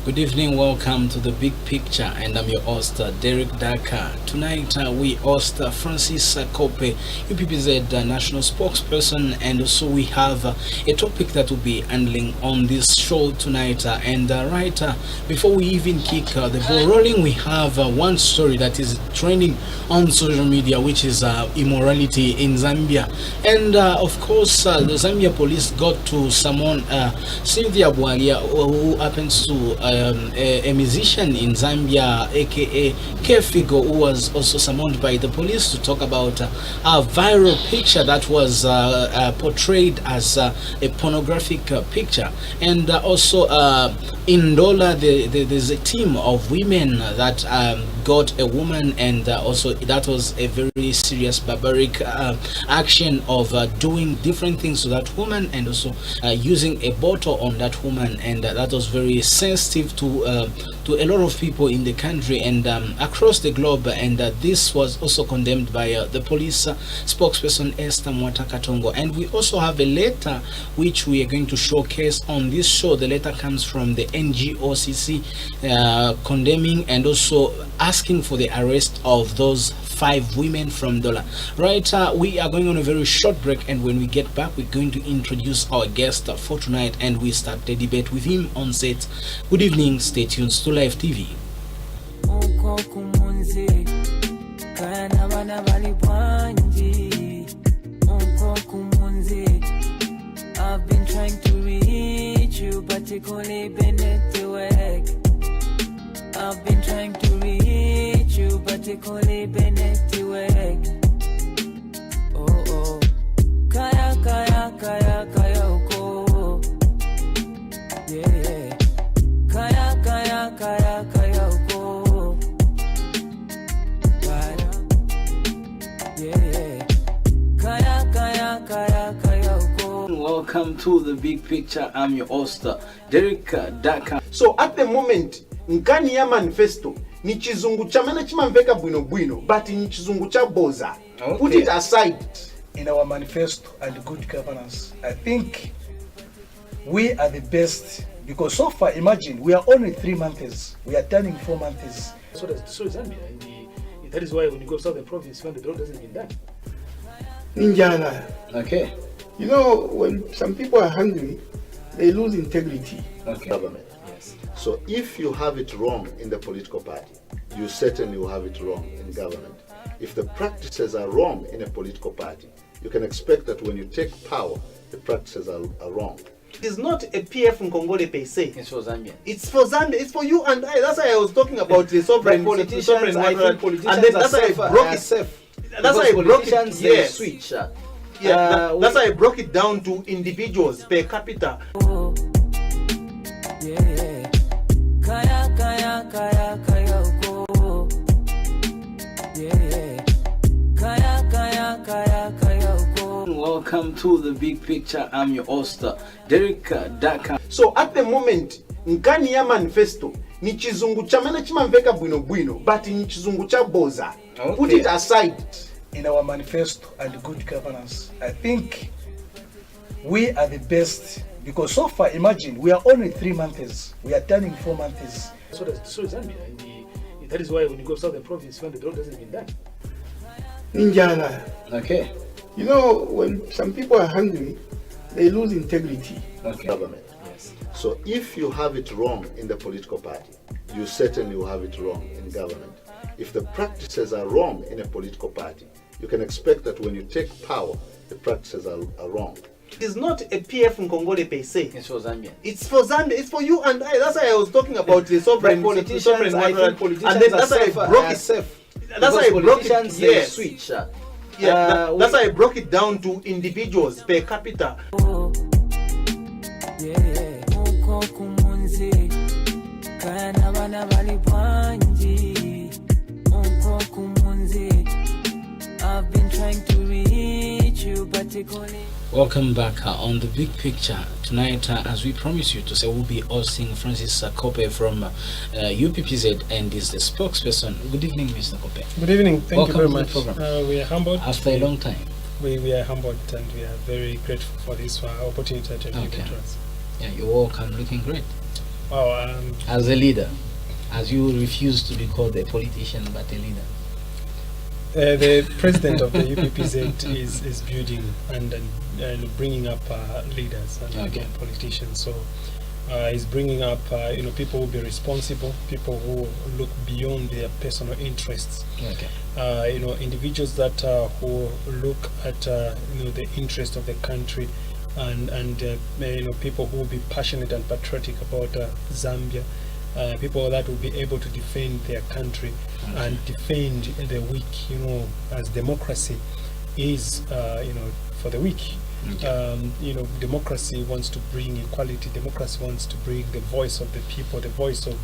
Good evening, welcome to the Big Picture, and I'm your host, Derek Dakar. Tonight we host Francis Kope, UPPZ national spokesperson, and also we have a topic that will be handling on this show tonight. Right before we even kick the ball rolling, we have one story that is trending on social media, which is immorality in Zambia. And of course, the Zambia police got to summon Cynthia Bwalia, who happens to a musician in Zambia, aka Kefigo, who was also summoned by the police to talk about a viral picture that was portrayed as a pornographic picture. And also in Dola, there's a team of women that got a woman, and also that was a very serious barbaric action of doing different things to that woman, and also using a bottle on that woman, and that was very sensitive to a lot of people in the country and across the globe. And this was also condemned by the police spokesperson Esther Mwatakatongo. And we also have a letter which we are going to showcase on this show. The letter comes from the NGOCC condemning and also asking for the arrest of those 5 women from Dola. Right, we are going on a very short break, and when we get back, we're going to introduce our guest for tonight, and we start the debate with him on set. Good evening, stay tuned to Live TV. I've been trying to reach you, but you couldn't been network. I've been trying to reach you, but you couldn't been network. Oh oh, kaya kaya kaya kaya oko. Yeah, kaya kaya kaya kaya oko. Yeah, kaya kaya kaya kaya oko. Welcome to the Big Picture. I'm your host, Derek Dakar. So at the moment, nkani ya manifesto ni chizungu cha mena chimamveka bwino bwino, but ni chizungu cha boza. Okay. Put it aside. In our manifesto and good governance, I think we are the best, because so far, imagine, we are only 3 months. We are turning 4 months. So is Zambia. And that is why when you go south the province, when the road doesn't get done. Ninjana. Okay. You know, when some people are hungry, they lose integrity. Okay. Government. Yes. So if you have it wrong in the political party, you certainly will have it wrong in government. If the practices are wrong in a political party, you can expect that when you take power, the practices are wrong. It's not a PF in Congole per se. It's for Zambia. It's for Zambia. It's for you and I. That's why I was talking about the sovereign Politicians, sovereign I matter. think politicians And then are that's why I safe, broke it. safe. That's why I broke it. Politicians, they Yes. switch. That's why I broke it down to individuals per capita. Yeah, kaya kaya kaya kaya oko. Yeah, kaya kaya kaya kaya oko. Welcome to the Big Picture. I'm your host, Derek Dakar. So at the moment, nkani ya manifesto ni chizungu cha mena chimamveka bwino bwino, but ni chizungu cha boza. Okay. Put it aside. In our manifesto and good governance, I think we are the best, because so far, imagine, we are only 3 months. We are turning 4 months. So is Zambia. And that is why when you go south the province, when the road doesn't get done. Ninjana. Okay. You know, when some people are hungry, they lose integrity. Okay. Government. Yes. So if you have it wrong in the political party, you certainly will have it wrong in government. If the practices are wrong in a political party, you can expect that when you take power, the practices are wrong. It's not a PF in Congole per se. It's for Zambia. It's for Zambia. It's for you and I. That's why I was talking about the sovereign Politicians, sovereign I matter. think politicians And then are that's why safe, I broke it. safe. That's why I broke it. Politicians, they Yes. switch. That's why I broke it down to individuals per capita. Yeah, uko kumunzi, kana bana bali bwanji. Uko kumunzi, I've been trying to reach reach you, but it only. Welcome back on the big picture tonight. As we promised you to say, we'll be hosting Francis Kope from UPPZ, and is the spokesperson. Good evening, Mr. Kope. Good evening. Thank you very Welcome much. to the program. We are humbled. After a long time. We are humbled, and we are very grateful for this opportunity that you have given to us. Yeah, you're welcome. Looking great. Wow. As a leader, as you refuse to be called a politician but a leader. The president of the UPPZ is building and bringing up leaders and Okay. politicians. So he's bringing up people who will be responsible, people who look beyond their personal interests. Okay. Individuals that who look at the interest of the country, and people who will be passionate and patriotic about Zambia. People that will be able to defend their country and defend the weak, as democracy is, for the weak. Okay. Democracy wants to bring equality. Democracy wants to bring the voice of the people, the voice of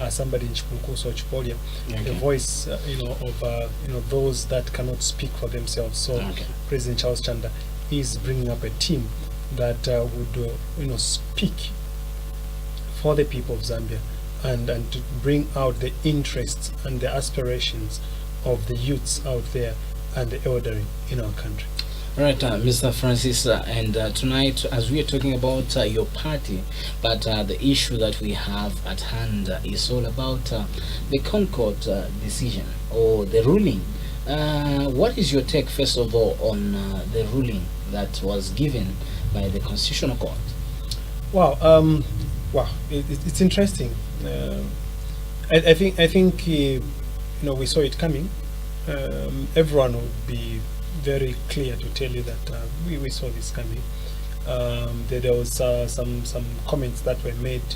somebody in Chikunkuso or Chipolia, the voice, of those that cannot speak for themselves. So President Charles Chanda is bringing up a team that would, speak for the people of Zambia. And to bring out the interests and the aspirations of the youths out there and the elderly in our country. Right, Mr. Francis, and tonight, as we are talking about your party, but the issue that we have at hand is all about the Concord decision or the ruling. What is your take, first of all, on the ruling that was given by the Constitutional Court? Wow, it's interesting. I think we saw it coming. Everyone would be very clear to tell you that we saw this coming. There was some comments that were made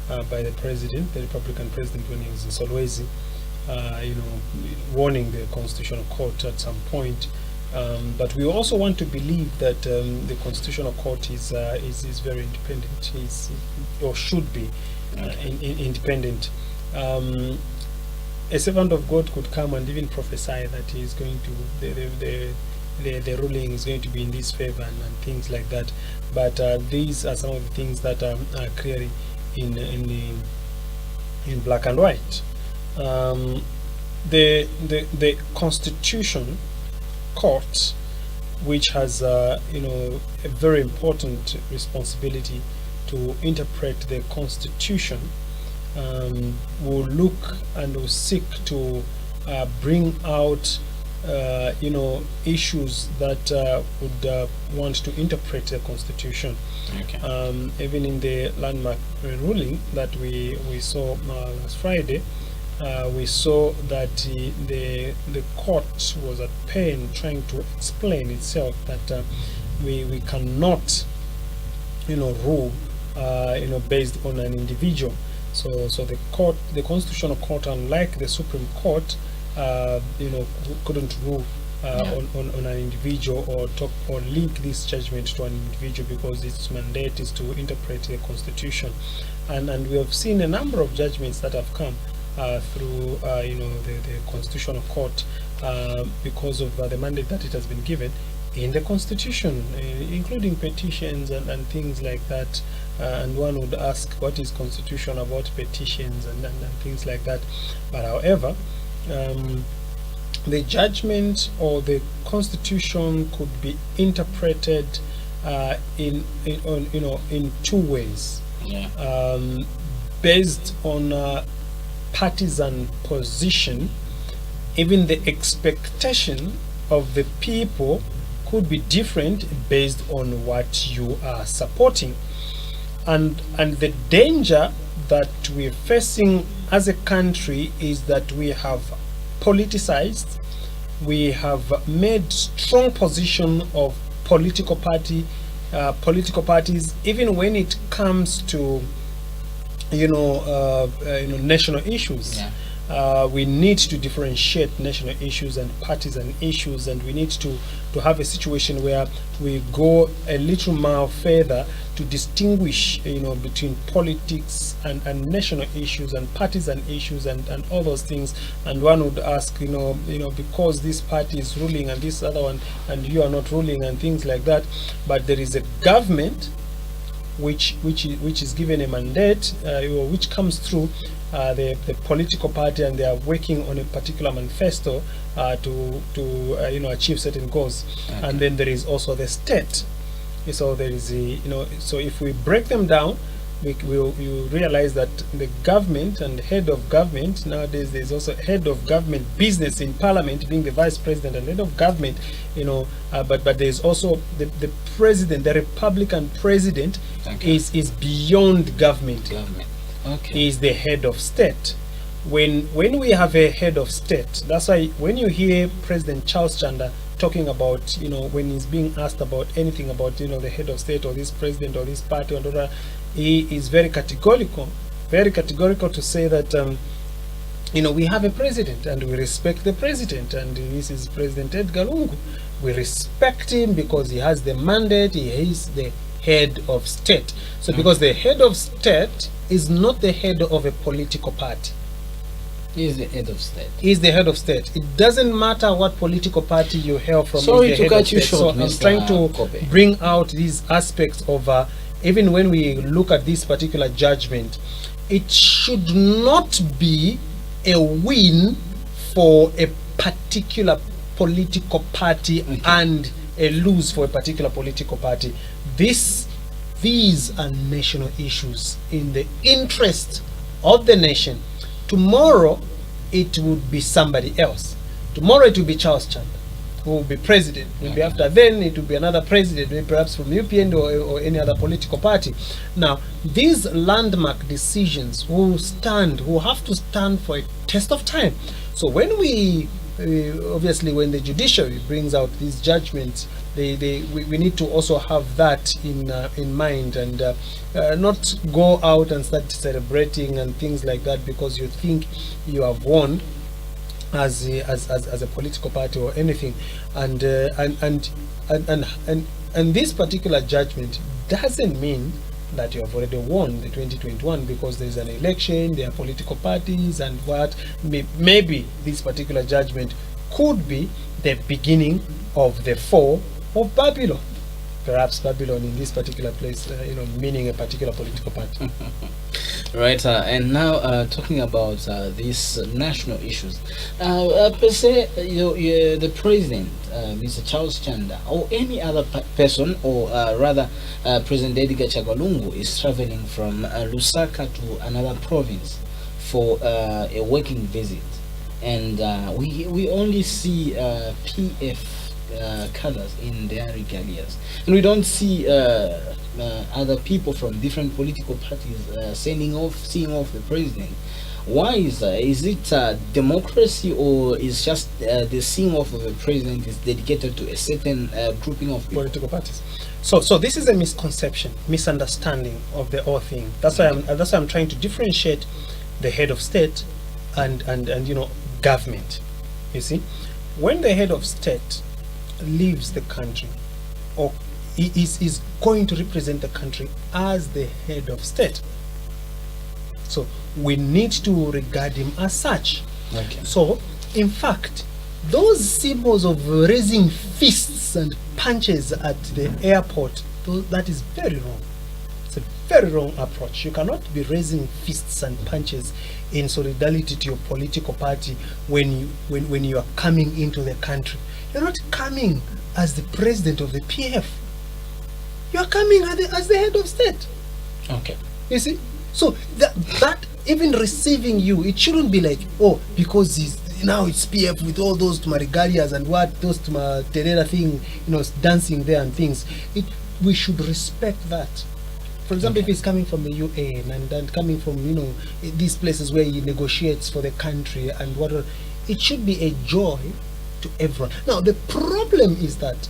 by the president, the Republican president, when he was in Solwezi, warning the Constitutional Court at some point. But we also want to believe that the Constitutional Court is very independent, or should be independent. A servant of God could come and even prophesy that he is going to the ruling is going to be in this favor and things like that. But these are some of the things that are clearly in black and white. The Constitution Court, which has a very important responsibility to interpret the Constitution, will look and will seek to bring out issues that would want to interpret the Constitution. Okay. Even in the landmark ruling that we saw last Friday, we saw that the court was at pain trying to explain itself that we cannot rule based on an individual. So the Constitutional Court, unlike the Supreme Court, couldn't rule on an individual or link this judgment to an individual, because its mandate is to interpret the Constitution. And we have seen a number of judgments that have come through the Constitutional Court because of the mandate that it has been given in the Constitution, including petitions and things like that. And one would ask, what is Constitution about petitions and things like that? But however, the judgment or the Constitution could be interpreted in two ways. Based on partisan position. Even the expectation of the people could be different based on what you are supporting, and the danger that we're facing as a country is that we have politicized, we have made strong position of political parties, even when it comes to national issues. we need to differentiate national issues and partisan issues, and we need to have a situation where we go a little more further to distinguish, between politics and national issues and partisan issues and all those things. And one would ask, because this party is ruling and this other one and you are not ruling and things like that, but there is a government which is given a mandate, which comes through the political party, and they are working on a particular manifesto to achieve certain goals. Okay. And then there is also the state. So there is so if we break them down, you realize that the government and head of government, nowadays there's also head of government business in parliament being the vice president and head of government, but there's also the president, the Republican president. Okay. is beyond government. Okay. Is the head of state. When we have a head of state, that's why when you hear President Charles Chanda talking about, when he's being asked about anything about, the head of state or this president or this party or whatever, he is very categorical to say that, we have a president and we respect the president, and this is President Edgar Lungu. We respect him because he has the mandate, he is the head of state. So because the head of state is not the head of a political party. He is the head of state. He is the head of state. It doesn't matter what political party you hail from. Sorry he's the to head cut of you state. short, So I'm Mr. trying to Kope. bring out these aspects of, even when we look at this particular judgment, it should not be a win for a particular political party and a lose for a particular political party. These are national issues in the interest of the nation. Tomorrow it would be somebody else. Tomorrow it will be Charles Chanda who will be president. Maybe after then it will be another president, maybe perhaps from UPN or any other political party. Now, these landmark decisions will have to stand for a test of time. So when obviously when the judiciary brings out these judgments, we need to also have that in mind, and not go out and start celebrating and things like that because you think you have won as a political party or anything, and this particular judgment doesn't mean that you have already won the 2021 because there is an election, there are political parties, and what maybe this particular judgment could be the beginning of the fall of Babylon. Perhaps Babylon in this particular place, meaning a particular political party. Right, and now talking about these national issues, per se, the president, Mr. Charles Chanda, or any other person, or rather President Edgar Chagwa is traveling from Lusaka to another province for a working visit, and we only see PF colors in their regalias, and we don't see other people from different political parties seeing off the president. Why is that? Is it democracy, or is just the seeing off of the president is dedicated to a certain grouping of people? Political parties? So this is a misunderstanding of the whole thing. That's why I'm trying to differentiate the head of state and government. You see, when the head of state leaves the country, or is going to represent the country as the head of state, so we need to regard him as such. Okay. So in fact, those symbols of raising fists and punches at the airport, that is very wrong. It's a very wrong approach. You cannot be raising fists and punches in solidarity to your political party when you are coming into the country. You're not coming as the president of the PF. You're coming as the head of state. Okay. You see? So that even receiving you, it shouldn't be like, oh, because now it's PF with all those Tumarigarias and those Terera thing, dancing there and things. We should respect that. For example, if he's coming from the UN and coming from, these places where he negotiates for the country and whatever, it should be a joy to everyone. Now, the problem is that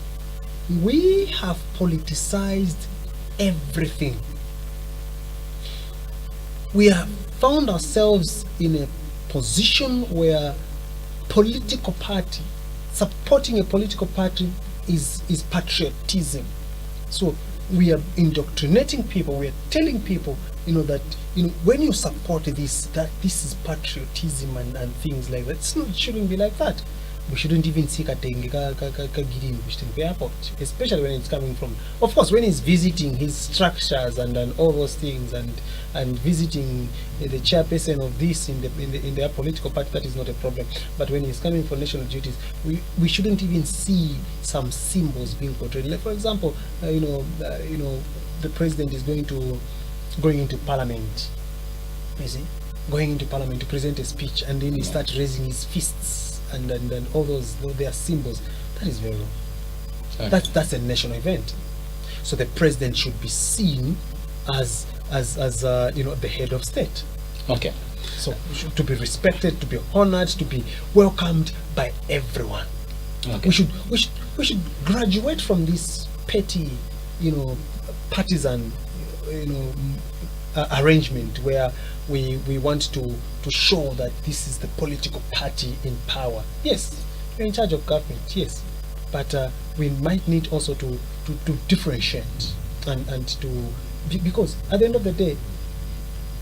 we have politicized everything. We have found ourselves in a position where political party, supporting a political party is patriotism. So we are indoctrinating people, we are telling people, that, when you support this, that this is patriotism and things like that. It shouldn't be like that. We shouldn't even see Katenge airport, especially when it's coming from, of course, when he's visiting his structures and all those things and visiting the chairperson of this in their political party, that is not a problem. But when he's coming for national duties, we shouldn't even see some symbols being portrayed. Like, for example, the president is going into parliament, you see, going into parliament to present a speech, and then he starts raising his fists. And all those, they are symbols. That is very wrong. Okay. That's a national event. So the president should be seen as the head of state. Okay. So to be respected, to be honored, to be welcomed by everyone. Okay. We should graduate from this petty, partisan, arrangement where we want to show that this is the political party in power. Yes, you're in charge of government, yes, but we might need also to differentiate and to because at the end of the day,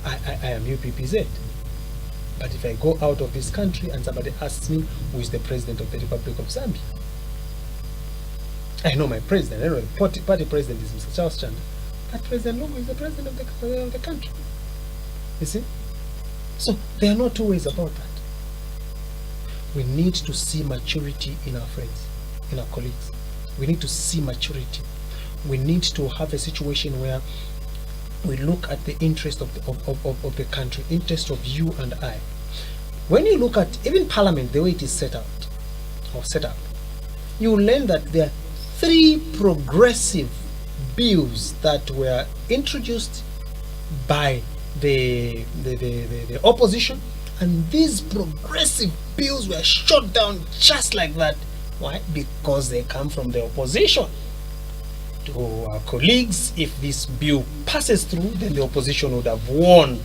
I am UPPZ, but if I go out of this country and somebody asks me who is the president of the Republic of Zambia, I know my president. I know the party president is Mr. Charles Chanda. But President Lungu is the president of the country. You see? So there are no two ways about that. We need to see maturity in our friends, in our colleagues. We need to see maturity. We need to have a situation where we look at the interest of the country, interest of you and I. When you look at even Parliament, the way it is set up, you will learn that there are 3 progressive bills that were introduced by the opposition, and these progressive bills were shot down just like that. Why? Because they come from the opposition. To our colleagues, if this bill passes through, then the opposition would have won.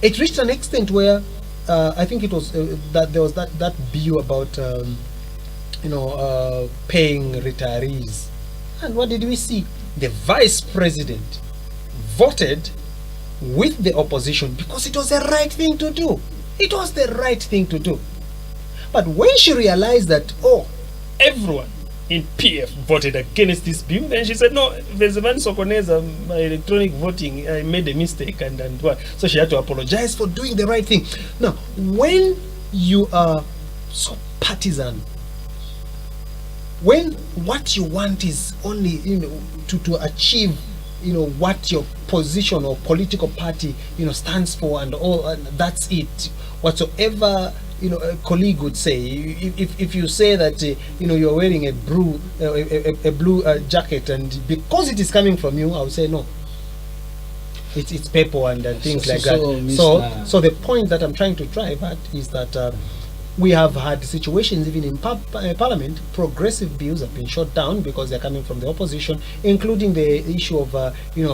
It reached an extent where I think it was that there was that bill about paying retirees. And what did we see? The vice president voted with the opposition because it was the right thing to do. It was the right thing to do. But when she realized that, everyone in PF voted against this bill, then she said, no, Vezevan Sokoneza, my electronic voting, I made a mistake and what? So she had to apologize for doing the right thing. Now, when you are so partisan, when what you want is only to achieve what your position or political party stands for and all, and that's it, whatsoever a colleague would say, if you say that you're wearing a blue jacket, and because it is coming from you, I would say no, it's purple and things like that. So the point that I'm trying to drive at is that we have had situations even in Parliament. Progressive bills have been shot down because they're coming from the opposition, including the issue of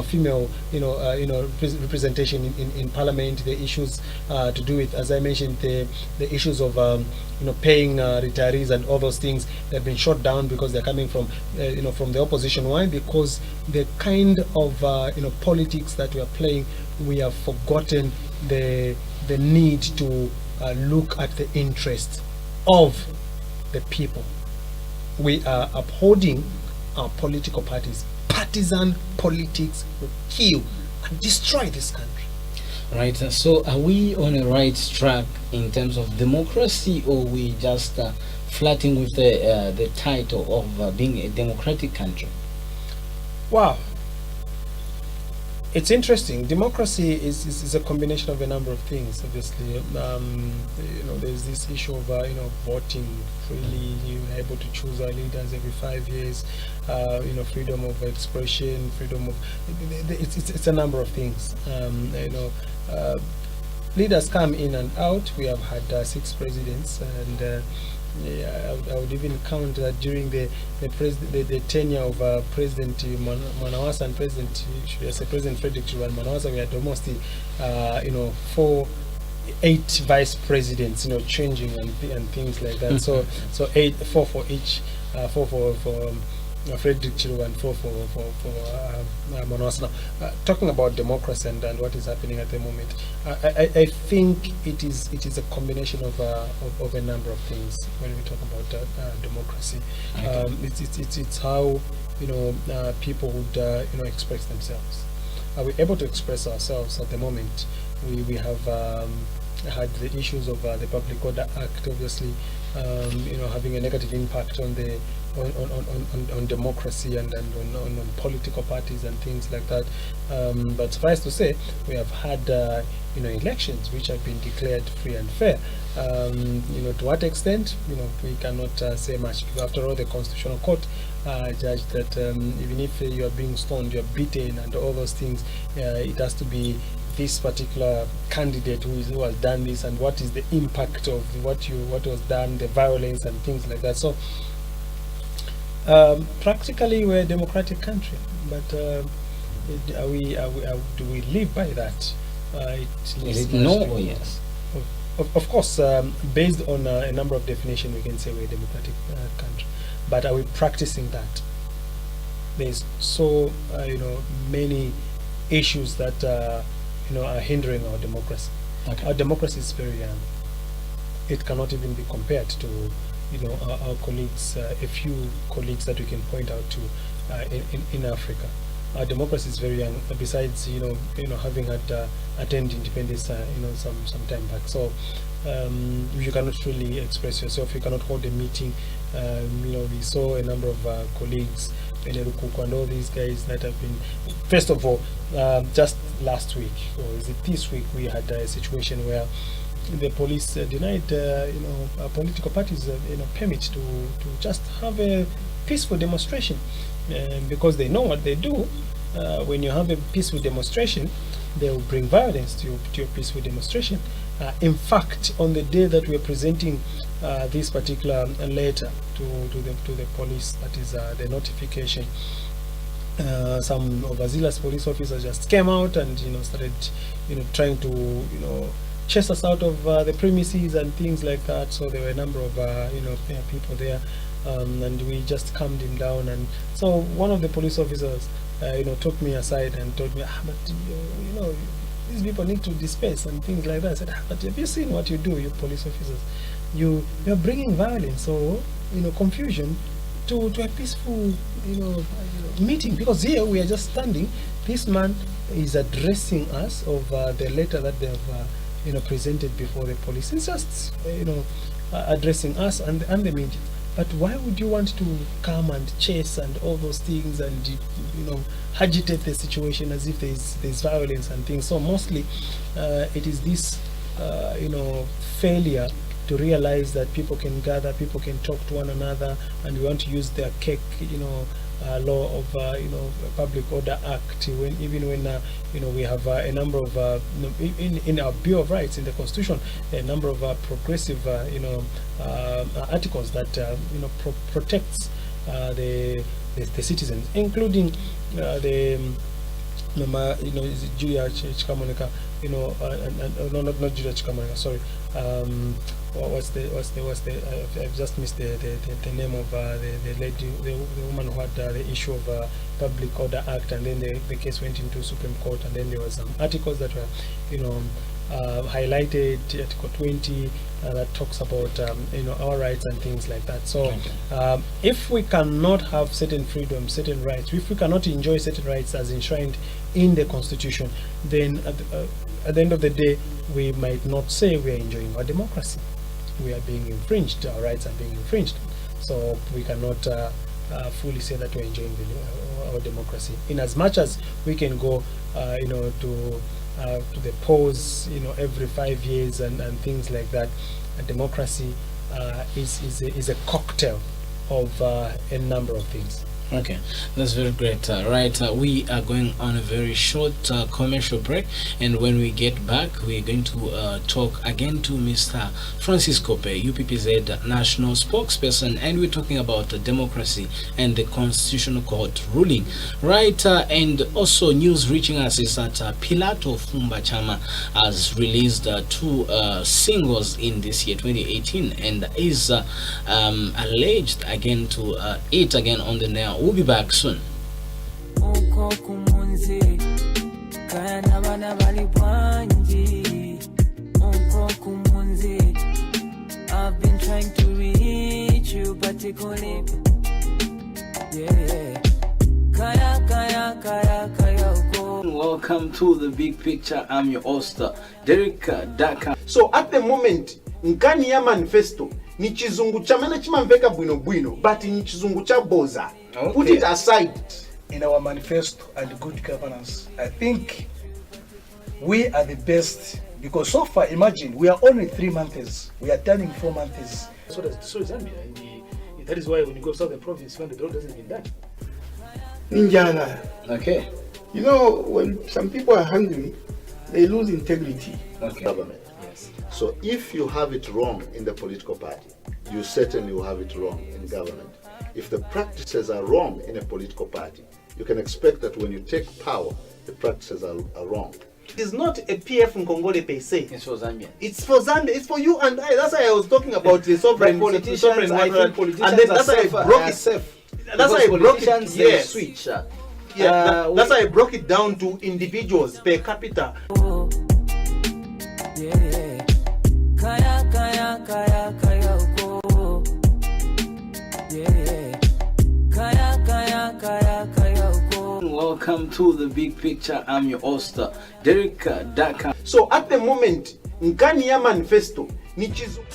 female representation in Parliament. The issues to do with, as I mentioned, the issues of paying retirees and all those things. They've been shot down because they're coming from from the opposition. Why? Because the kind of politics that we are playing, we have forgotten the need to look at the interest of the people. We are upholding our political parties. Partisan politics will kill and destroy this country. Right. So are we on a right track in terms of democracy, or we just flirting with the title of being a democratic country? Wow. It's interesting. Democracy is a combination of a number of things. Obviously, there's this issue of voting freely. You're able to choose our leaders every 5 years. Freedom of expression, freedom of it's a number of things. Leaders come in and out. We have had 6 presidents, and I would even count that during the tenure of President Manawasa and President Frederick Chiban Manawasa, we had almost 4 8 vice presidents, changing and things like that. So 4 for each, 4 for Frederick Chiru and 4 for Monos. Now, talking about democracy and what is happening at the moment, I think it is a combination of a number of things when we talk about democracy. It's how people would express themselves. Are we able to express ourselves at the moment? We have had the issues of the Public Order Act, obviously, having a negative impact on the on democracy and on political parties and things like that. But suffice to say, we have had elections which have been declared free and fair. To what extent, we cannot say much. After all, the Constitutional Court judged that even if you are being stoned, you are beaten, and all those things, it has to be this particular candidate who has done this, and what is the impact of what was done, the violence and things like that. So practically we're a democratic country, but do we live by that? Is it no or yes? Of course, based on a number of definitions, we can say we're a democratic country, but are we practicing that? There's so many issues that are hindering our democracy. Okay. Our democracy is very young. It cannot even be compared to our colleagues, a few colleagues that we can point out to in Africa. Our democracy is very young. Besides, having had attained independence, some time back. So you cannot really express yourself. You cannot hold a meeting. We saw a number of colleagues, and all these guys that have been. First of all, just last week, or is it this week, we had a situation where the police denied, political parties, permit to just have a peaceful demonstration, because they know what they do. When you have a peaceful demonstration, they will bring violence to your peaceful demonstration. In fact, on the day that we are presenting this particular letter to the police, that is the notification, some overzealous police officers just came out and started trying to chase us out of the premises and things like that. So there were a number of people there, and we just calmed him down. And so one of the police officers took me aside and told me, but these people need to disperse and things like that. I said, but have you seen what you do, you police officers? You're bringing violence or confusion to a peaceful meeting, because here we are just standing. This man is addressing us of the letter that they have presented before the police. It's just addressing us and the media. But why would you want to come and chase and all those things and agitate the situation as if there's violence and things? So mostly it is this failure to realize that people can gather, people can talk to one another, and we want to use their cake, law of Public Order Act, when we have a number of in our Bill of Rights in the Constitution, a number of progressive articles that protects the citizens, including the Julia Chikamonika, not Julia Chikamonika, sorry. What's the I've just missed the name of the lady, the woman who had the issue of Public Order Act, and then the case went into Supreme Court, and then there was some articles that were highlighted, Article 20, that talks about our rights and things like that. So if we cannot have certain freedoms, certain rights, if we cannot enjoy certain rights as enshrined in the Constitution, then at the end of the day, we might not say we are enjoying our democracy. We are being infringed, our rights are being infringed. So we cannot fully say that we're enjoying our democracy. In as much as we can go to the polls every 5 years and things like that, democracy is a cocktail of a number of things. Okay, that's very great. We are going on a very short commercial break, and when we get back, we're going to talk again to Mr. Francis Kope, UPPZ national spokesperson, and we're talking about democracy and the Constitutional Court ruling. And also news reaching us is that Pilato Fumba Chama has released two singles in this year, 2018, and is alleged again to eat again on the nail. We'll be back soon. I've been trying to reach you, but you couldn't. Yeah. Welcome to the big picture. I'm your host, Derek Daka. So at the moment nkani ya manifesto ni chizungu chamene chimamveka bwino bwino, but ni chizungu cha boza. Okay. Put it aside. In our manifesto and good governance, I think we are the best, because so far, imagine, we are only 3 months. We are turning 4 months. So is Zambia. And that is why when you go to southern province, when the road hasn't been done. Ninjala. Okay. You know, when some people are hungry, they lose integrity. Okay. Government. Yes. So if you have it wrong in the political party, you certainly will have it wrong in government. If the practices are wrong in a political party, you can expect that when you take power, the practices are wrong. It is not a PF Nkongole per se. It's for Zambia. It's for Zambia. It's for you and I. That's why I was talking about the sovereign Politicians, sovereign I think politicians and then are that's why I safe, broke are it. safe. That's why I broke it. Politicians, they Yes. switch. That's why I broke it down to individuals per capita. Yeah. Kaya, kaya, kaya, kaya, uko. Yeah. Kaya, kaya, kaya, kaya, uko. Welcome to the big picture. I'm your host, Derek Daka. So at the moment nkani ya manifesto ni chizungu.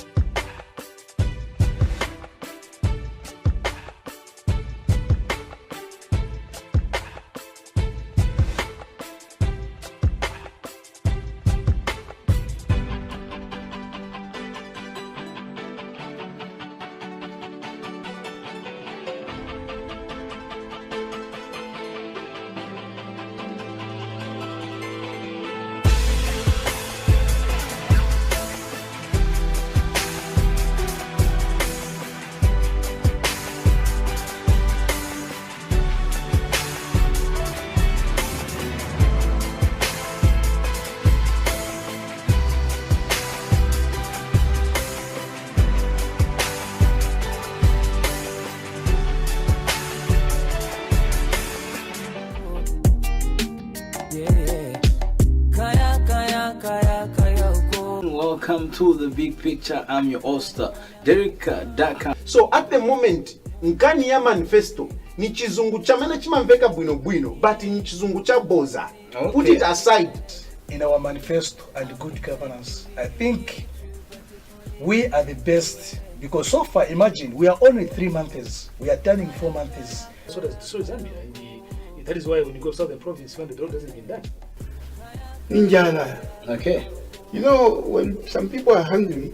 Welcome to the big picture. I'm your host, Derek Daka. So at the moment nkani ya manifesto ni chizungu chamene chimamveka bwino bwino, but ni chizungu cha boza. Okay. Put it aside. In our manifesto and good governance, I think we are the best, because so far, imagine, we are only 3 months. We are turning 4 months. So is Zambia. And that is why when you go to southern province, when the road hasn't been done. Ninjala. Okay. You know, when some people are hungry,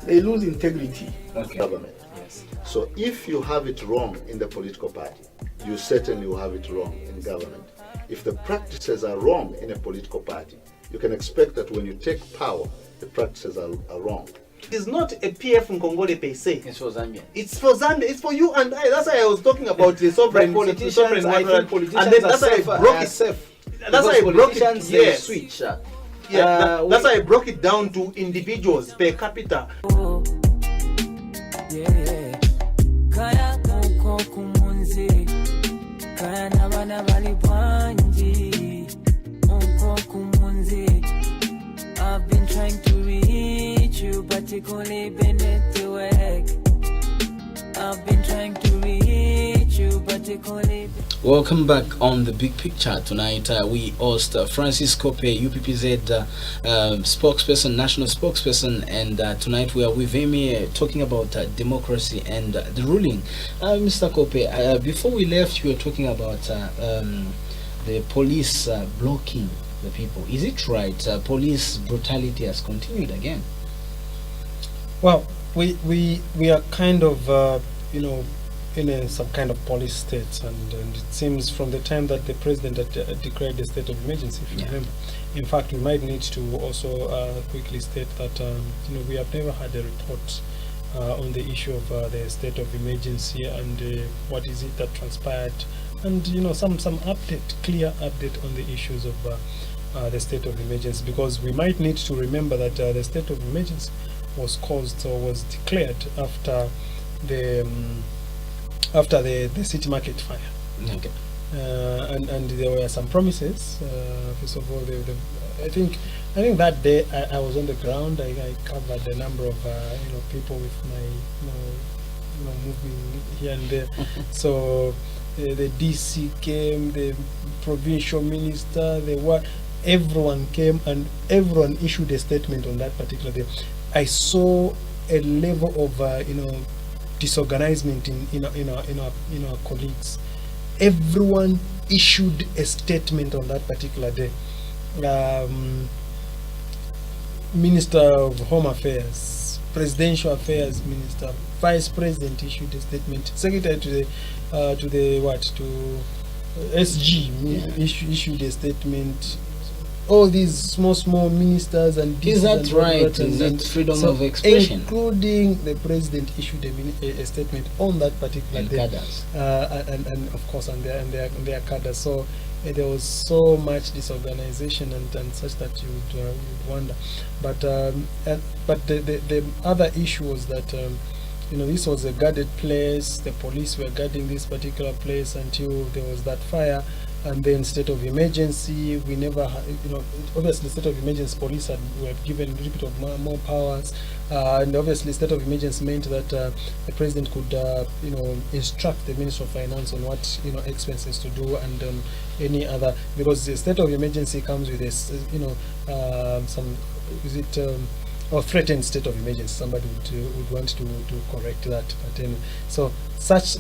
they lose integrity. Okay. Government. Yes. So if you have it wrong in the political party, you certainly will have it wrong in government. If the practices are wrong in a political party, you can expect that when you take power, the practices are wrong. It is not a PF Nkongole per se. It's for Zambia. It's for Zambia. It's for you and I. That's why I was talking about the sovereign Politicians, I think politicians and then are that's why I safe, broke are it. safe. That's why I broke it. Politicians, they Yes. switch. That's why I broke it down to individuals per capita. Yeah. Kaya uko kumunzi. Kaya nabana bali bwanji. Uko kumunzi. I've been trying to reach you, but you couldn't be network. I've been trying to reach you, but you couldn't. Welcome back on the big picture. Tonight we host Francis Kope, UPPZ spokesperson, national spokesperson, and tonight we are with him talking about democracy and the ruling. Mr. Kope, before we left, you were talking about the police blocking the people. Is it right? Police brutality has continued again. Well, we are kind of some kind of police state, and it seems from the time that the president had declared the state of emergency, if you Yeah. remember. In fact, we might need to also quickly state that we have never had a report on the issue of the state of emergency and what is it that transpired, and some clear update on the issues of the state of emergency, because we might need to remember that the state of emergency was caused or was declared after the city market fire. Okay. And there were some promises. First of all, I think that day I was on the ground. I covered a number of people with my moving here and there. So the DC came, the provincial minister, everyone came, and everyone issued a statement on that particular day. I saw a level of disorganizement in our colleagues. Everyone issued a statement on that particular day. Minister of Home Affairs, Presidential Affairs Minister, Vice President issued a statement. Secretary to SG issued a statement. All these small ministers and Is that right? Is that freedom of expression? Including the president issued a statement on that particular And day. cadres. And of course, and their cadres. So there was so much disorganization and such that you would wonder. But the other issue was that this was a guarded place. The police were guarding this particular place until there was that fire. And then state of emergency, we never had, obviously state of emergency police were given a little bit of more powers, and obviously state of emergency meant that the president could, instruct the Minister of Finance on what, expenses to do, and any other, because the state of emergency comes with this, or threatened state of emergency. Somebody would want to correct that, but anyway, so such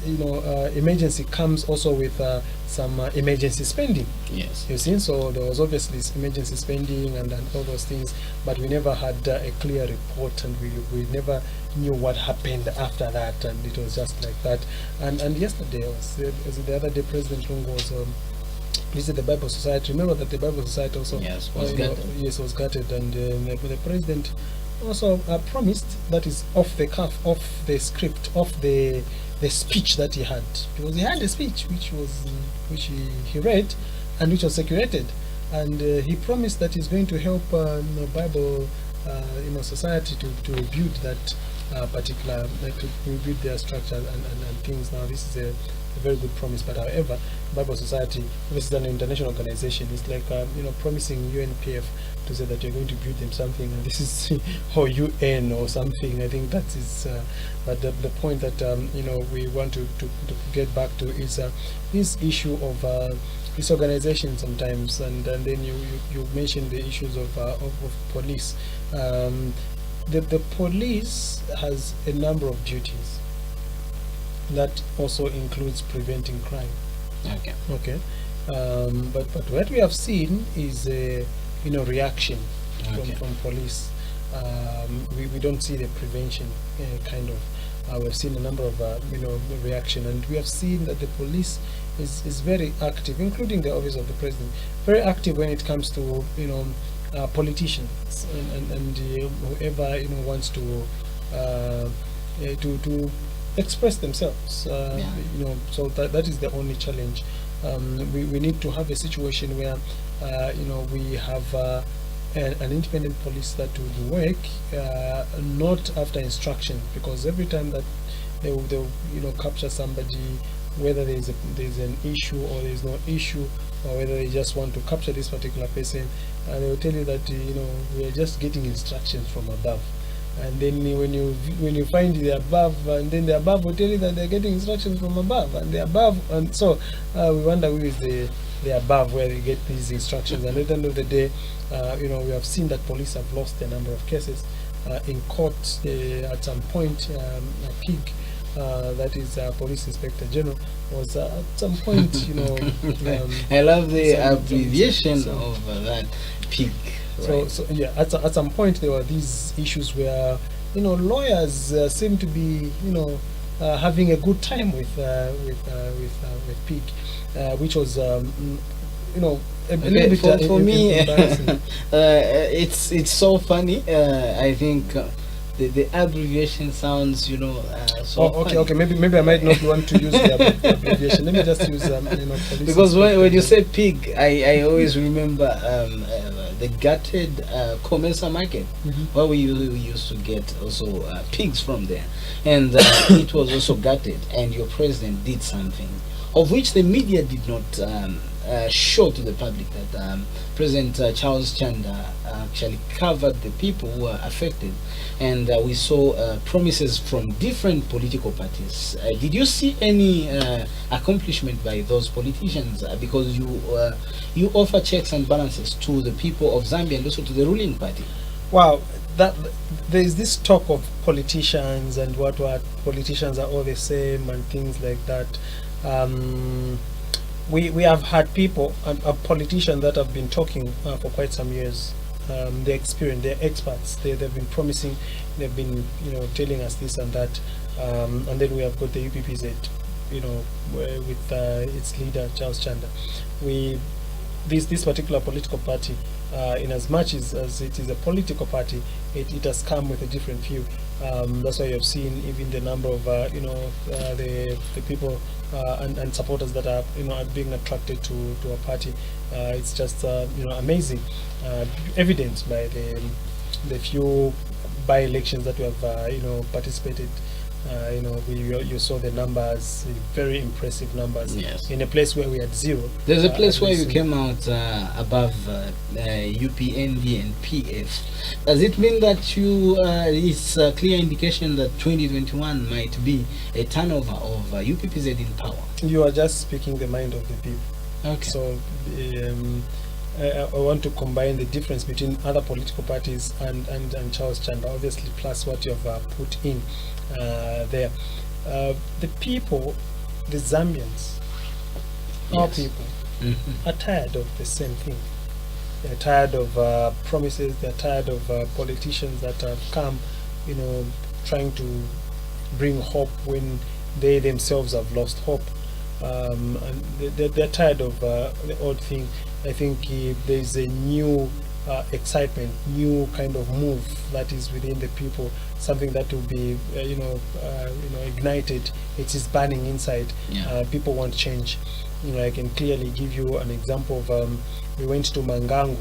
emergency comes also with some emergency spending. Yes. You see, so there was obviously emergency spending and all those things, but we never had a clear report, and we never knew what happened after that, and it was just like that. And yesterday was the other day, President Lungu was visited the Bible Society. Remember that the Bible Society also was gutted. Yes, was gutted, and the president also promised, that is off the cuff, off the script, off the speech that he had, because he had a speech which he read and which was circulated, and he promised that he's going to help Bible Society to rebuild that particular, to rebuild their structure and things. Now this is a very good promise, but however, Bible Society, this is an international organization. It's like promising UNPF to say that you're going to build them something, and this is or UN or something. I think that is, but the point that we want to get back to is this issue of disorganization sometimes, and then you mentioned the issues of police. The police has a number of duties. That also includes preventing crime. Okay. But what we have seen is reaction from police. We don't see the prevention kind of. We've seen a number of reaction, and we have seen that the police is very active, including the office of the president, very active when it comes to politicians and whoever wants to express themselves. So that is the only challenge. We need to have a situation where we have an independent police that will work not after instruction, because every time that they'll capture somebody, whether there's an issue or there's no issue, or whether they just want to capture this particular person, they will tell you that we are just getting instructions from above. And then when you find the above, and then the above will tell you that they're getting instructions from above, and the above, and so we wonder who is the above, where they get these instructions. And at the end of the day, we have seen that police have lost a number of cases in court. At some point, a pig, that is Police Inspector General, was at some point, I love the abbreviation of that pig. Right. So yeah, at some point there were these issues where lawyers seem to be having a good time with pig, which was a little bit for me, embarrassing. it's so funny. I think the abbreviation sounds, so funny. Okay. Maybe I might not want to use the abbreviation. Let me just use police Because when inspector. you say pig, I always remember the gutted Comesa market, where we used to get also pigs from there, and it was also gutted, and your president did something of which the media did not show to the public, that President Charles Chanda actually covered the people who were affected, and we saw promises from different political parties. Did you see any accomplishment by those politicians? Because you offer checks and balances to the people of Zambia and also to the ruling party. Wow, that there is this talk of politicians and what politicians are all the same and things like that. We have had people, politicians that have been talking for quite some years. They're experienced, they're experts. They've been promising, they've been telling us this and that, and then we have got the UPPZ, with its leader Charles Chanda. This particular political party, in as much as it is a political party, it has come with a different view. That's why you have seen even the number of the people and supporters that are are being attracted to a party. It's just amazing, evident by the few by-elections that we have participated. You saw the numbers, very impressive numbers. Yes. In a place where we had zero. There's a place where you recently. came out above UPND and PF. Does it mean that it's a clear indication that 2021 might be a turnover of UPPZ in power? You are just speaking the mind of the people. Okay. So I want to combine the difference between other political parties and Charles Chanda, obviously, plus what you have put in there. The people, the Zambians, our Yes. people, are tired of the same thing. They're tired of promises. They're tired of politicians that have come, trying to bring hope when they themselves have lost hope. And they're tired of the old thing. I think there's a new excitement, new kind of move that is within the people, something that will be ignited. It is burning inside. Yeah. People want change. I can clearly give you an example of we went to Mangangu.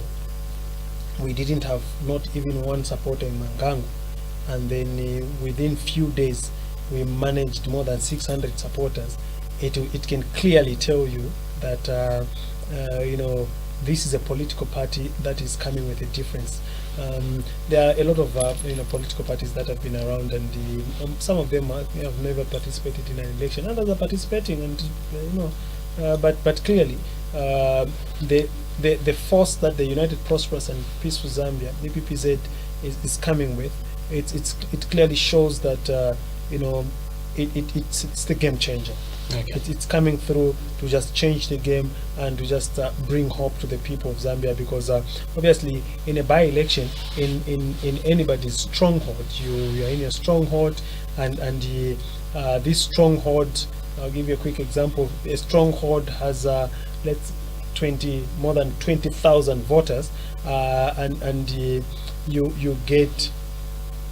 We didn't have not even one supporter in Mangangu, and then within few days we managed more than 600 supporters. It can clearly tell you that this is a political party that is coming with a difference. There are a lot of political parties that have been around, and some of them have never participated in an election. Others are participating, and but clearly the force that the United Prosperous and Peaceful Zambia, UPPZ, is coming with, it clearly shows that it's the game changer. Okay. It's coming through to just change the game and to just bring hope to the people of Zambia, because obviously in a by-election, in anybody's stronghold, you're in a stronghold, and this stronghold, I'll give you a quick example. A stronghold has more than 20,000 voters, and you get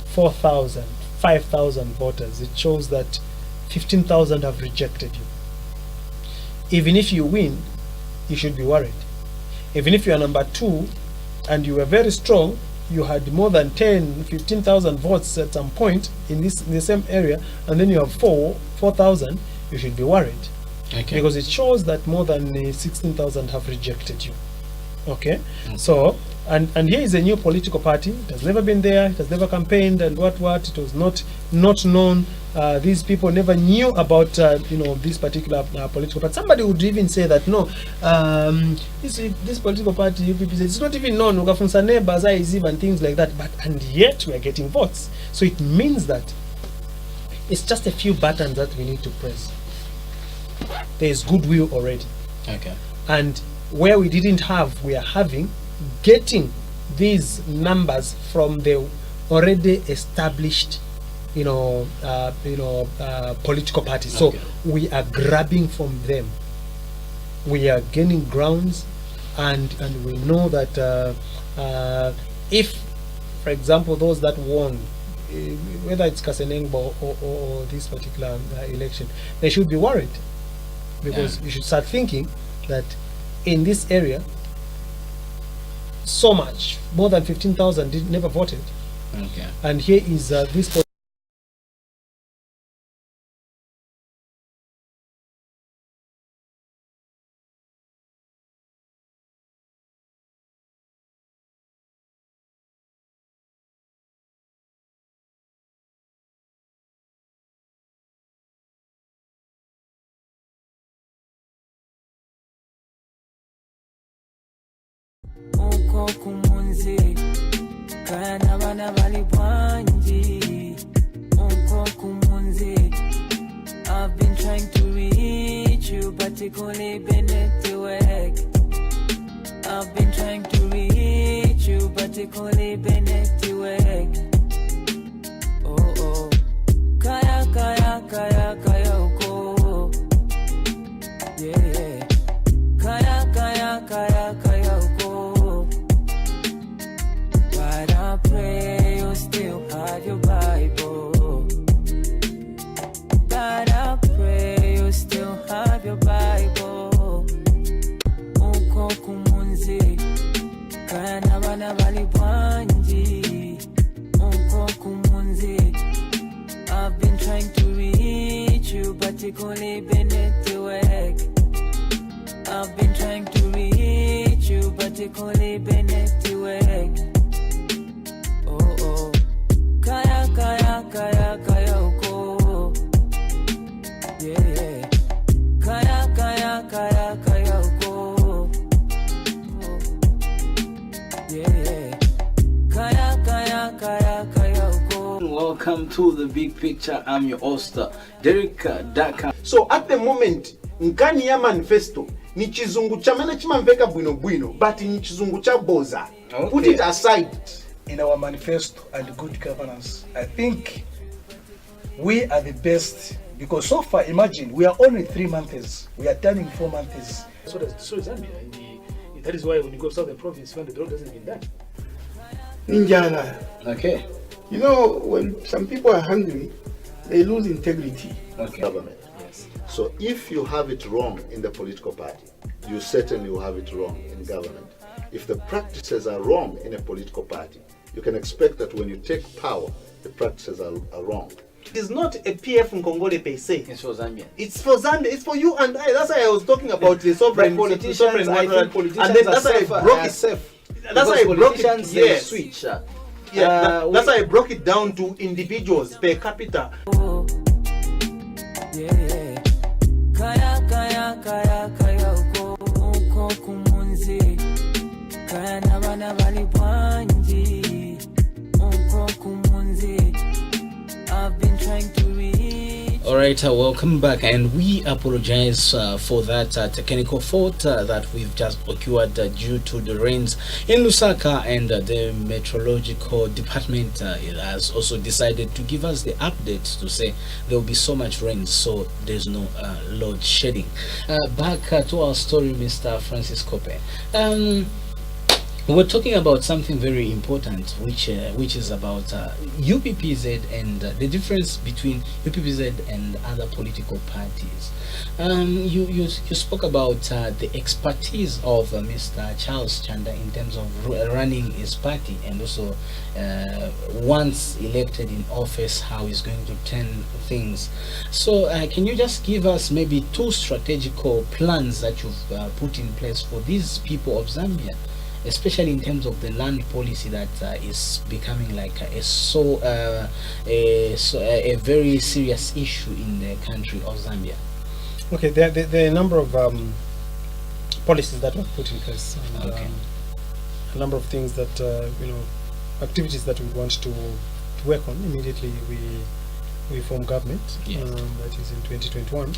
4,000, 5,000 voters. It shows that 15,000 have rejected you. Even if you win, you should be worried. Even if you are number 2 and you were very strong, you had more than 15,000 votes at some point in the same area, and then you have 4,000, you should be worried. Okay. Because it shows that more than 16,000 have rejected you. Okay? So, and here is a new political party. It has never been there. It has never campaigned, and what it was not known. These people never knew about this particular political party. Somebody would even say that no, this political party, UPPZ, it's not even known. Ukafunsa neighbors, and things like that. And yet we are getting votes. So it means that it's just a few buttons that we need to press. There is goodwill already. Okay. And where we didn't have, we are getting these numbers from the already established political parties. So Okay. we are grabbing from them. We are gaining grounds, and we know that if, for example, those that won, whether it's Kasenengbo or this particular election, they should be worried, because you should start thinking that in this area, so much more than 15,000 never voted, Okay. and here is this. uko kumunzi kana bana bali bwanji uko kumunzi. I've been trying to reach you but it only been network. I've been trying to reach you but it only been network. Oh oh kaya kaya kaya kaya uko yeah yeah kaya kaya kaya kaya uko. But I pray you still have your Bible. But I pray you still have your Bible. Uko kumunzi kana bana bali bwanji uko kumunzi. I've been trying to reach you but it only been network. I've been trying to reach you but it only been network. Oh oh kaya kaya kaya kaya uko yeah yeah kaya kaya kaya kaya uko oh. Yeah yeah kaya kaya kaya kaya uko. Welcome to the big picture. I'm your host, Derek Daka. So at the moment nkani ya manifesto ni chizungu chamene chimamveka bwino bwino, but ni chizungu cha boza. Okay. Put it aside. In our manifesto and good governance, I think we are the best, because so far, imagine, we are only 3 months. We are turning 4 months. So is Zambia. That is why when you go to southern province, when the road hasn't been done. Ninjala. Okay. You know, when some people are hungry, they lose integrity. Okay. Government. Yes. So if you have it wrong in the political party, you certainly will have it wrong in government. If the practices are wrong in a political party, you can expect that when you take power, the practices are wrong. It is not a PF Nkongole per se. It's for Zambia. It's for Zambia. It's for you and I. That's why I was talking about the sovereign But the sovereign I water. think politicians And then are that's why I safe, broke are it. safe. That's why I Because broke it. politicians, they Yes. switch. That's why I broke it down to individuals per capita. Yeah yeah kaya kaya kaya kaya uko uko kumunzi kana bana bali bwanji uko kumunzi. I've been trying to reach. All right, welcome back, and we apologize for that technical fault that we've just occurred due to the rains in Lusaka, and the meteorological department has also decided to give us the update to say there will be so much rain, so there's no load shedding. Back to our story, Mr. Francis Kope. We're talking about something very important, which is about UPPZ and the difference between UPPZ and other political parties. You spoke about the expertise of Mr. Charles Chanda in terms of running his party, and also once elected in office, how he's going to turn things. So can you just give us maybe 2 strategical plans that you've put in place for these people of Zambia, especially in terms of the land policy that is becoming like a very serious issue in the country of Zambia? Okay, there are a number of policies that were put in place, and Okay. a number of things that activities that we want to work on immediately. We form government. Yes. That is in 2021.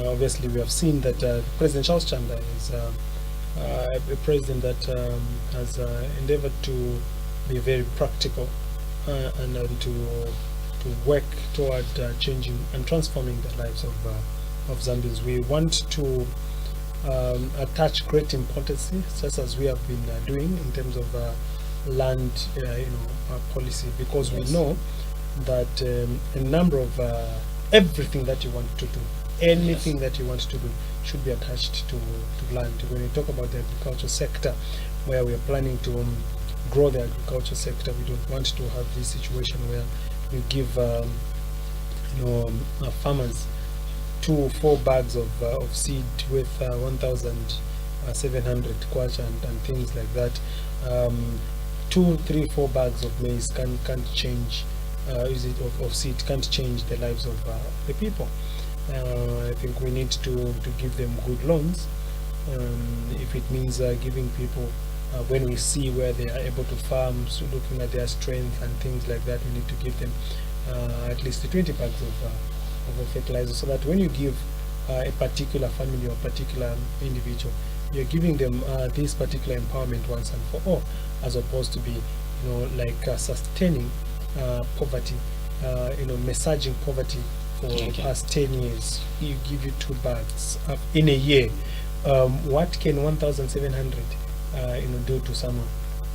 Obviously, we have seen that President Charles Chanda is a president that has endeavored to be very practical and to work toward changing and transforming the lives of Zambians. We want to attach great importance, just as we have been doing in terms of land policy, because we know that a number of everything that you want to do, anything that you want to do, should be attached to land. When we talk about the agriculture sector, where we are planning to grow the agriculture sector, we don't want to have this situation where we give farmers 2-4 bags of seed with 1,700 kwacha and things like that. 2-3-4 bags of maize can't change of seed can't change the lives of the people. I think we need to give them good loans. If it means giving people, when we see where they are able to farm, so looking at their strength and things like that, we need to give them at least 20 bags of fertilizer, so that when you give a particular family or particular individual, you're giving them this particular empowerment once and for all, as opposed to be sustaining poverty, massaging poverty for the past 10 years. You give you 2 bags in a year. What can 1,700 do to someone?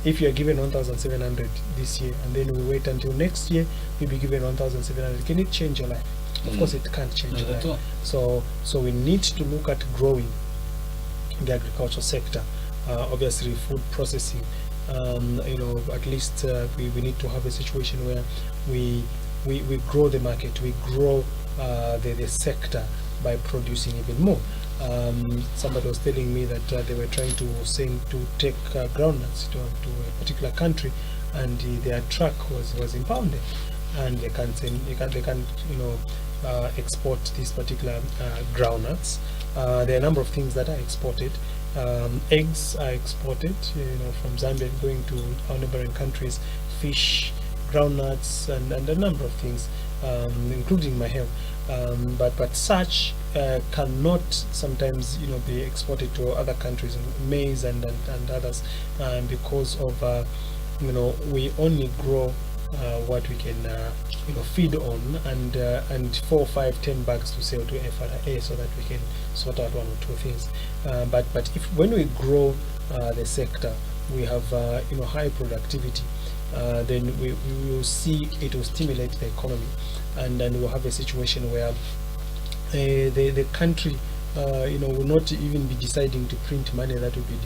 If you are given 1,700 this year, and then we wait until next year, you'll be given 1,700, can it change your life? Of course it can't change your life. So we need to look at growing the agriculture sector. Obviously food processing, at least we need to have a situation where we grow the market, we grow the sector by producing even more. Somebody was telling me that they were trying to take groundnuts to a particular country, and their truck was impounded, and they can't export these particular groundnuts. There are a number of things that are exported. Eggs are exported, from Zambia going to our neighboring countries. Fish, groundnuts, and a number of things, including my hair. But such cannot sometimes be exported to other countries, maize and others, because of we only grow what we can feed on, and 4, 5, 10 bags to sell to FRA, so that we can sort out 1 or 2 things. But if when we grow the sector, we have high productivity, then we will see it will stimulate the economy, and then we'll have a situation where the country will not even be deciding to print money that will be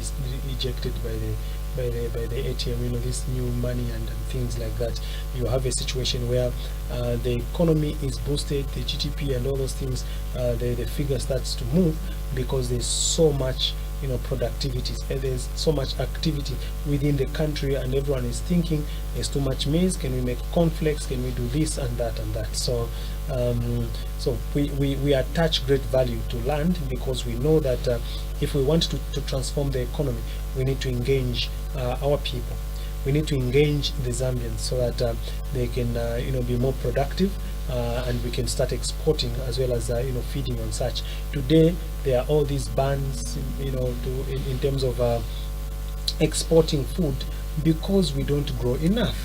ejected by the ATM, this new money and things like that. You have a situation where the economy is boosted, the GDP and all those things, the figure starts to move, because there's so much productivity, there's so much activity within the country, and everyone is thinking there's too much maize, can we make cornflakes, can we do this and that and that. So we attach great value to land, because we know that if we want to transform the economy, we need to engage our people, we need to engage the Zambians, so that they can be more productive, and we can start exporting as well as feeding on such. Today there are all these bans in terms of exporting food, because we don't grow enough.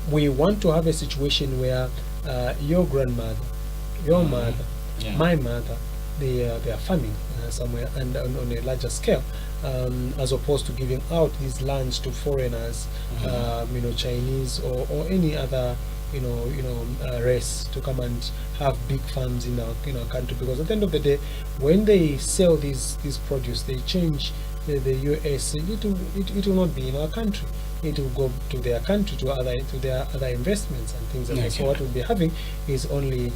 We want to have a situation where your grandmother, your mother, my mother, they are farming somewhere, and on a larger scale, as opposed to giving out these lands to foreigners, Chinese or any other race, to come and have big farms in our country. Because at the end of the day, when they sell these produce, they change the US, it will not be in our country. It will go to their country, to their other investments and things like that. So what we'll be having is only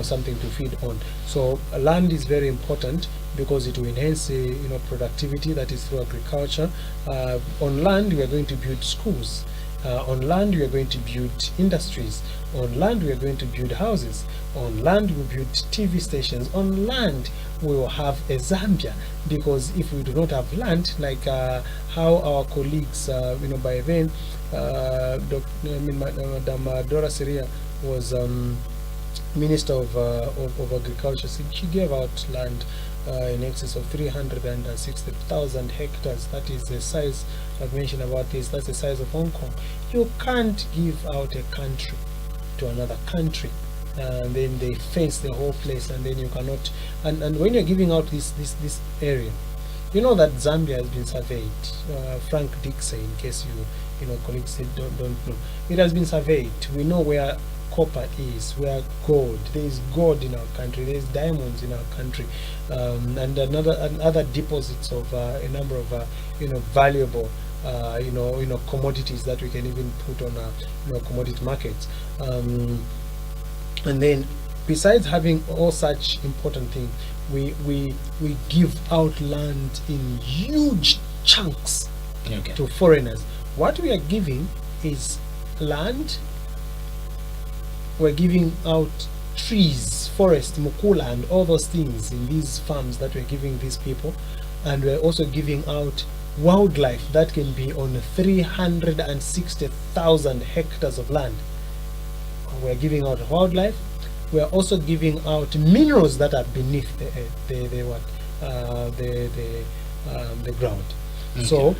something to feed on. So land is very important, because it will enhance productivity, that is through agriculture. On land we are going to build schools. On land we are going to build industries. On land we are going to build houses. On land we will build TV stations. On land we will have a Zambia, because if we do not have land, like how our colleagues by then, Madam Dora Seria was Minister of Agriculture. She gave out land in excess of 360,000 hectares. That is the size, I've mentioned about this, that's the size of Hong Kong. You can't give out a country to another country, and then they fence the whole place, and then you cannot. And when you're giving out this area, you know that Zambia has been surveyed. Frank Dixon, in case you know colleagues don't know, it has been surveyed. We know where copper is, where gold. There is gold in our country. There is diamonds in our country, and other deposits of a number of valuable commodities that we can even put on commodity markets. And then, besides having all such important things, we give out land in huge chunks to foreigners. What we are giving is land. We're giving out trees, forest, mukula, and all those things in these farms that we're giving these people, and we're also giving out wildlife that can be on 360,000 hectares of land. We're giving out wildlife. We're also giving out minerals that are beneath the ground. Okay.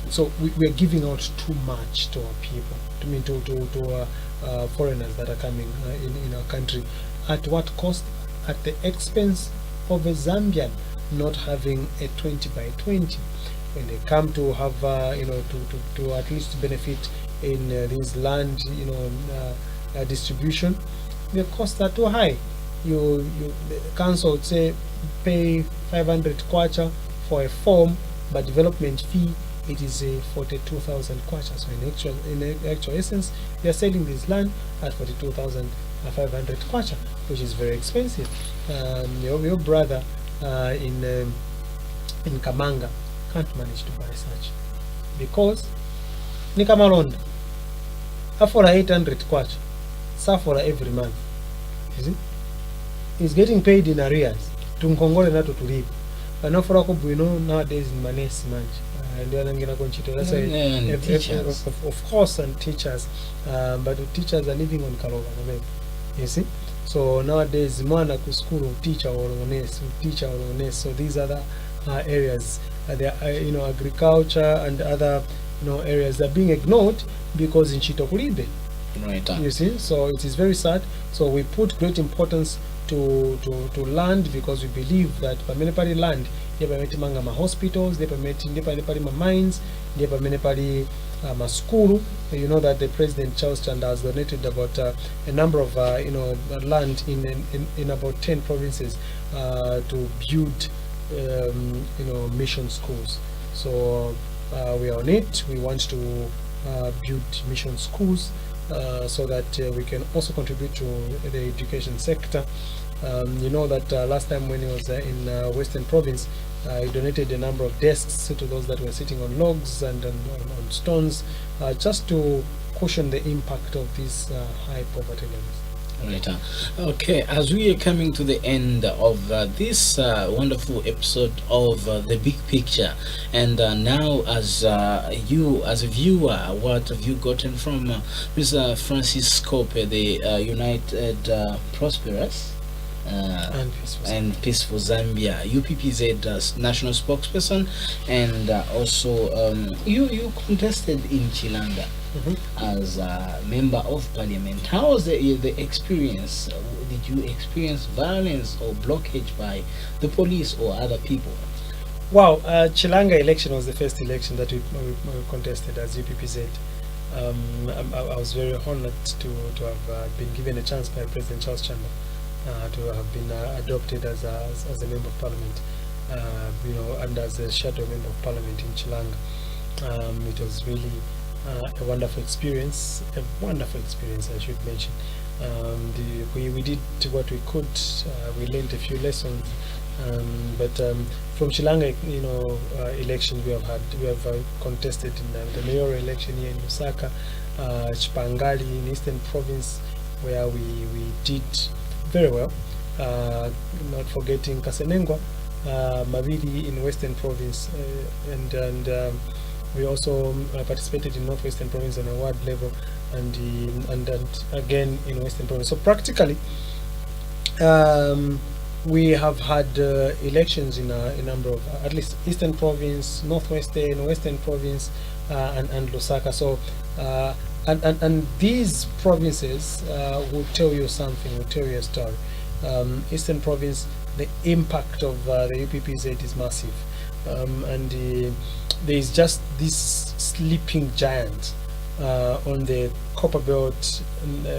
So we're giving out too much to our people. To foreigners that are coming in our country. At what cost? At the expense of a Zambian not having a 20 by 20. When they come to have to at least benefit in this land distribution, the costs are too high. The council would say pay 500 kwacha for a form, but development fee it is 42,000 kwacha. So in actual essence, they are selling this land at 42,500 kwacha, which is very expensive. Your brother in Kamanga can't manage to buy such because Nikamalonda after 800 kwacha, suffer every month. You see, he's getting paid in arrears. Tunkongole na tutulipa. Nowadays in Manesi manji. Of course, and teachers, but the teachers are living on Kalova. You see, so nowadays mwana kuskuru teacher or honest. So these other areas, agriculture and other areas are being ignored because in Chitokulibe. Right. You see, so it is very sad. So we put great importance to land because we believe that pamenepali land manga ma hospitals, ma mines, ma school. You know that the President Charles Chanda has donated about a number of land in about 10 provinces to build mission schools. So we are on it. We want to build mission schools so that we can also contribute to the education sector. You know that last time when he was in Western Province, he donated a number of desks to those that were sitting on logs and on stones, just to cushion the impact of these high poverty levels. Right. Okay, as we are coming to the end of this wonderful episode of The Big Picture, and now as you as a viewer, what have you gotten from Mr. Francis Kope, the United Prosperous and Peaceful Zambia, UPPZ national spokesperson, and also you contested in Chilanga as a member of parliament. How was the experience? Did you experience violence or blockage by the police or other people? Wow, Chilanga election was the first election that we contested as UPPZ. I was very honored to have been given a chance by President Charles Chanda to have been adopted as a member of parliament, and as a shadow member of parliament in Chilanga. It was really a wonderful experience, I should mention. We did what we could. We learned a few lessons, but from Chilanga, elections we have contested in the mayoral election here in Lusaka, Chipangali in Eastern Province, where we did very well. Not forgetting Kasenengwa, Mavidi in Western Province, and we also participated in Northwestern Province on a ward level, and again in Western Province. So practically, we have had elections in a number of, at least Eastern Province, Northwestern, Western Province, and Lusaka. So and these provinces will tell you something, will tell you a story. Eastern Province, the impact of the UPPZ is massive, and there is just this sleeping giant on the Copper Belt,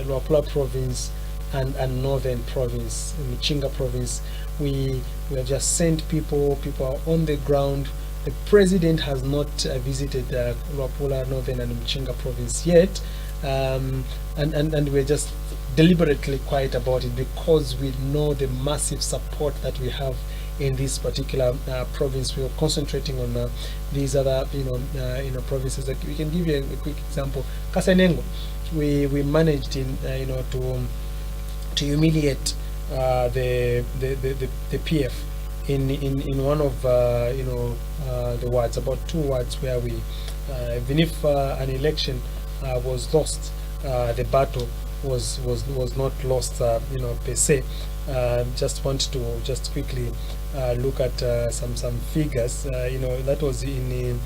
Luapula Province, and Northern Province, Mchinga Province. We have just sent people are on the ground. The president has not visited Luapula, Northern and Mchinga Province yet, and we're just deliberately quiet about it because we know the massive support that we have in this particular province. We are concentrating on these other provinces. Like we can give you a quick example. Kasenengo, we managed in to humiliate the PF in one of the wards, about 2 wards where we even if an election was lost, the battle was not lost per se. Just want to just quickly look at some figures. That was in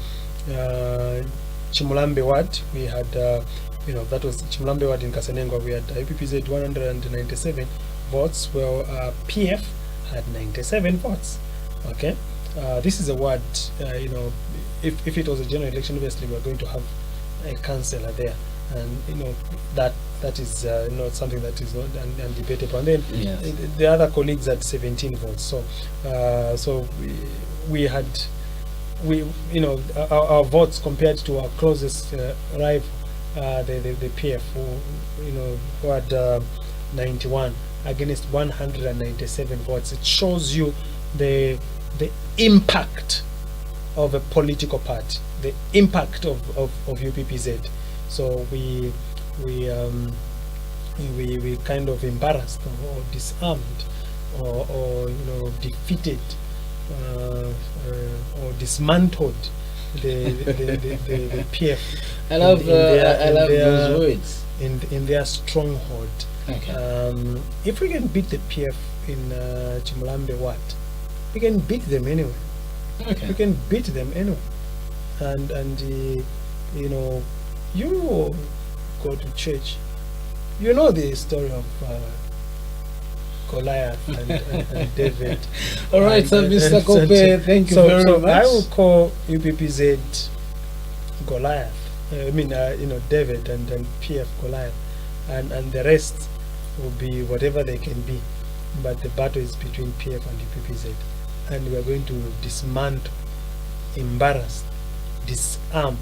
Chimulambe ward. We had that was Chimulambe ward in Kasenengo. We had IPPZ 197 votes, well PF had 97 votes. Okay, this is a ward. If it was a general election, obviously we are going to have a councillor there, and that is not something that is not undebatable. And then Yes. the other colleagues had 17 votes. So we had our votes compared to our closest rival, the PF, who had 91 against 197 votes. It shows you the impact of a political party, the impact of UPPZ. So we kind of embarrassed or disarmed or defeated or dismantled the PF. I love those words. In their stronghold. Okay. If we can beat the PF in Chimulambe Ward, we can beat them anyway. Okay. We can beat them anyway. And you go to church, you know the story of Goliath and David. All right, so Mr. Kope, thank you very much. I will call UPPZ Goliath. David and PF Goliath, and the rest will be whatever they can be. But the battle is between PF and UPPZ, and we are going to dismantle, embarrass, disarm,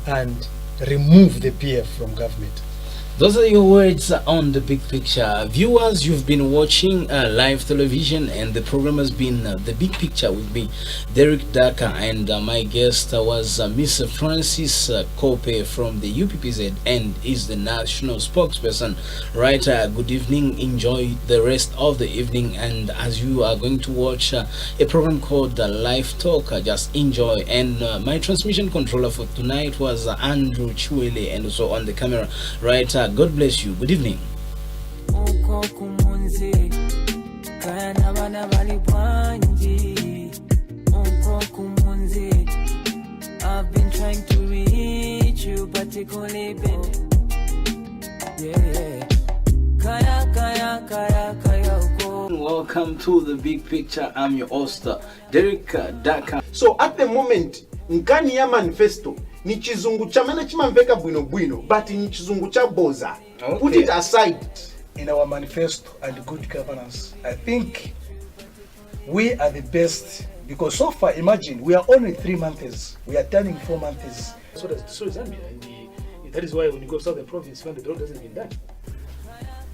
and remove the PF from government. Those are your words on The Big Picture. Viewers, you've been watching live television, and the program has been The Big Picture with me, Derek Daka, and my guest was Mr. Francis Kope from the UPPZ and is the national spokesperson. Right, good evening. Enjoy the rest of the evening, and as you are going to watch a program called Live Talk, just enjoy. And my transmission controller for tonight was Andrew Chuele, and also on the camera, right, God bless you. Good evening. I've been trying to reach you, but you only been Welcome to The Big Picture. I'm your host, Derek Daka. So at the moment nkani ya manifesto ni chizungu chamene chimamveka bwino but ni chizungu cha boza. Okay. Put it aside. In our manifesto and good governance, I think we are the best, because so far, imagine, we are only 3 months. We are turning 4 months. So is Zambia. And that is why when you go to southern province, when the road hasn't been done.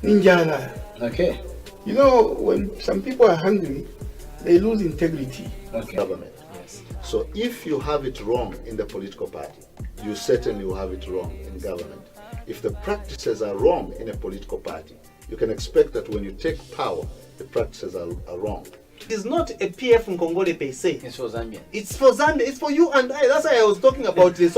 Ninjala. Okay. When some people are hungry, they lose integrity. Okay. Government. Yes. So if you have it wrong in the political party, you certainly will have it wrong in government. If the practices are wrong in a political party, you can expect that when you take power, the practices are wrong. It is not a PF Nkongole per se. It's for Zambia. It's for Zambia. It's for you and I. That's why I was talking about this.